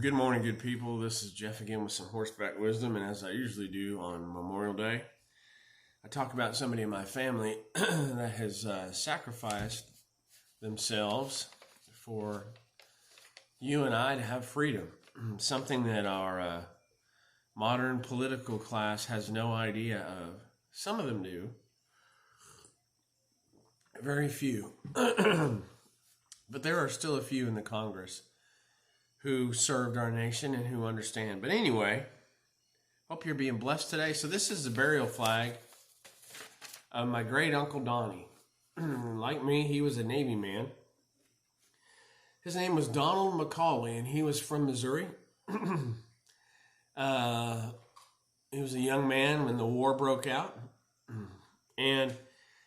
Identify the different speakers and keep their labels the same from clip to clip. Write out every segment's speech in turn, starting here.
Speaker 1: Good morning, good people. This is Jeff again with some horseback wisdom, and as I usually do on Memorial Day, I talk about somebody in my family that has sacrificed themselves for you and I to have freedom, something that our modern political class has no idea of. Some of them do, very few, but there are still a few in the Congress who served our nation and who understand. But anyway, hope you're being blessed today. So this is the burial flag of my great uncle Donny. Like me, he was a Navy man. His name was Donald McCauley, and he was from Missouri. He was a young man when the war broke out, and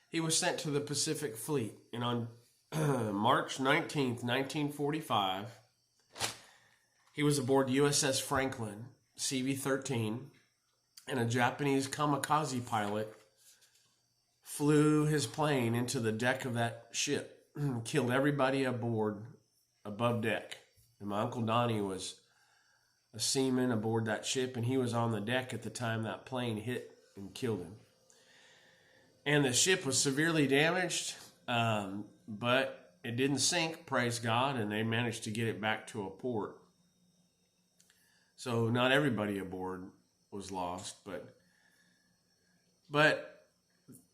Speaker 1: he was sent to the Pacific Fleet. And on March 19th, 1945, he was aboard USS Franklin, CV-13, and a Japanese kamikaze pilot flew his plane into the deck of that ship, killed everybody aboard above deck. And my Uncle Donny was a seaman aboard that ship, and he was on the deck at the time that plane hit and killed him. And the ship was severely damaged, but it didn't sink, praise God, and they managed to get it back to a port. So not everybody aboard was lost, but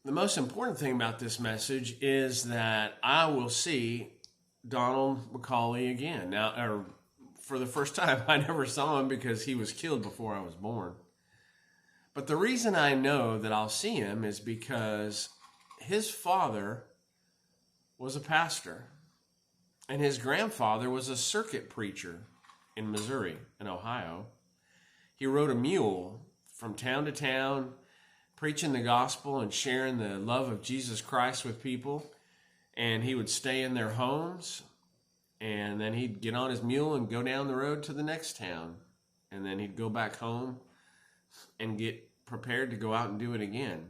Speaker 1: the most important thing about this message is that I will see Donald McCauley again. Now, or for the first time, I never saw him because he was killed before I was born. But the reason I know that I'll see him is because his father was a pastor, and his grandfather was a circuit preacher in Missouri and Ohio. He rode a mule from town to town, preaching the gospel and sharing the love of Jesus Christ with people. And he would stay in their homes, and then he'd get on his mule and go down the road to the next town. And then he'd go back home and get prepared to go out and do it again.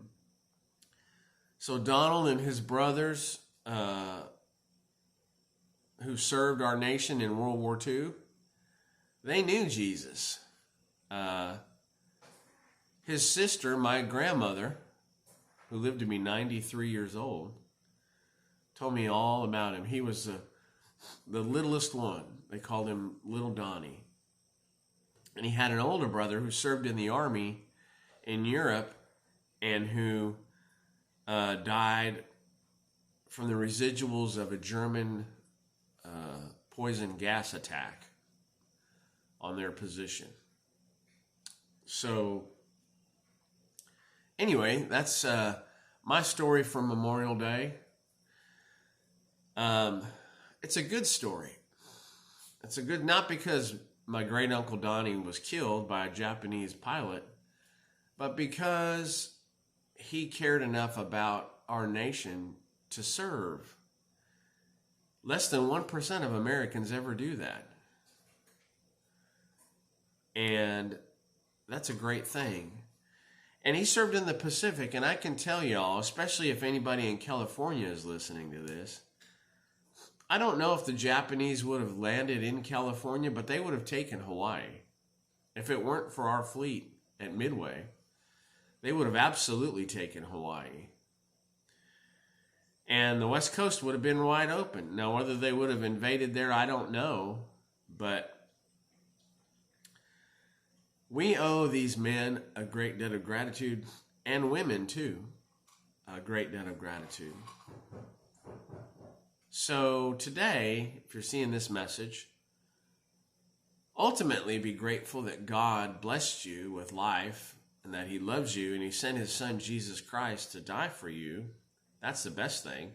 Speaker 1: So Donald and his brothers who served our nation in World War II, they knew Jesus. His sister, my grandmother, who lived to be 93 years old, told me all about him. He was the littlest one. They called him Little Donny. And he had an older brother who served in the army in Europe and who died from the residuals of a German poison gas attack on their position. So anyway, that's my story from Memorial Day. It's a good story. It's a good, not because my great uncle Donny was killed by a Japanese pilot, but because he cared enough about our nation to serve. Less than 1% of Americans ever do that. And that's a great thing. And he served in the Pacific, and I can tell y'all, especially if anybody in California is listening to this, I don't know if the Japanese would have landed in California, but they would have taken Hawaii. If it weren't for our fleet at Midway, they would have absolutely taken Hawaii. And the West Coast would have been wide open. Now, whether they would have invaded there, I don't know, but we owe these men a great debt of gratitude, and women too, a great debt of gratitude. So today, if you're seeing this message, ultimately be grateful that God blessed you with life and that he loves you and he sent his son Jesus Christ to die for you. That's the best thing.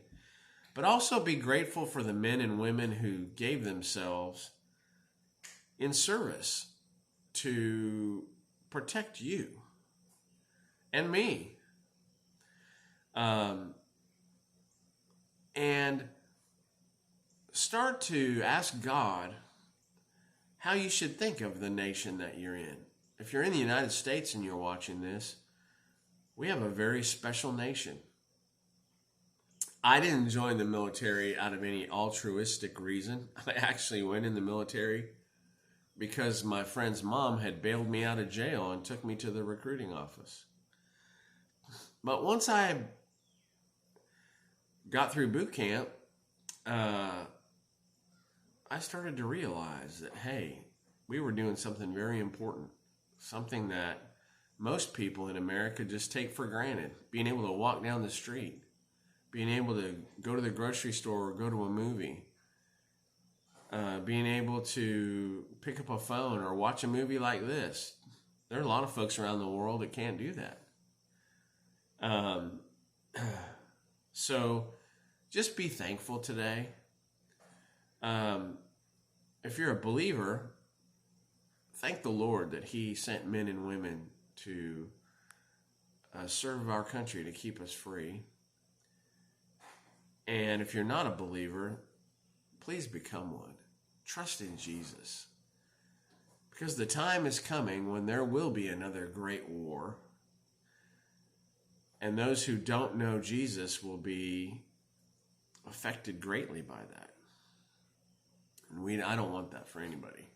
Speaker 1: But also be grateful for the men and women who gave themselves in service to protect you and me. And start to ask God how you should think of the nation that you're in. If you're in the United States and you're watching this, we have a very special nation. I didn't join the military out of any altruistic reason. I actually went in the military because my friend's mom had bailed me out of jail and took me to the recruiting office. But once I got through boot camp, I started to realize that, hey, we were doing something very important, something that most people in America just take for granted. Being able to walk down the street, being able to go to the grocery store or go to a movie, being able to pick up a phone or watch a movie like this. There are a lot of folks around the world that can't do that. So just be thankful today. If you're a believer, thank the Lord that He sent men and women to serve our country, to keep us free. And if you're not a believer, please become one. Trust in Jesus. Because the time is coming when there will be another great war. And those who don't know Jesus will be affected greatly by that. And I don't want that for anybody.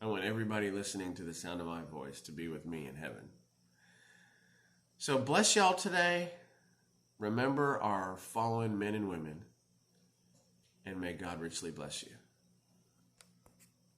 Speaker 1: I want everybody listening to the sound of my voice to be with me in heaven. So bless y'all today. Remember our fallen men and women. And may God richly bless you.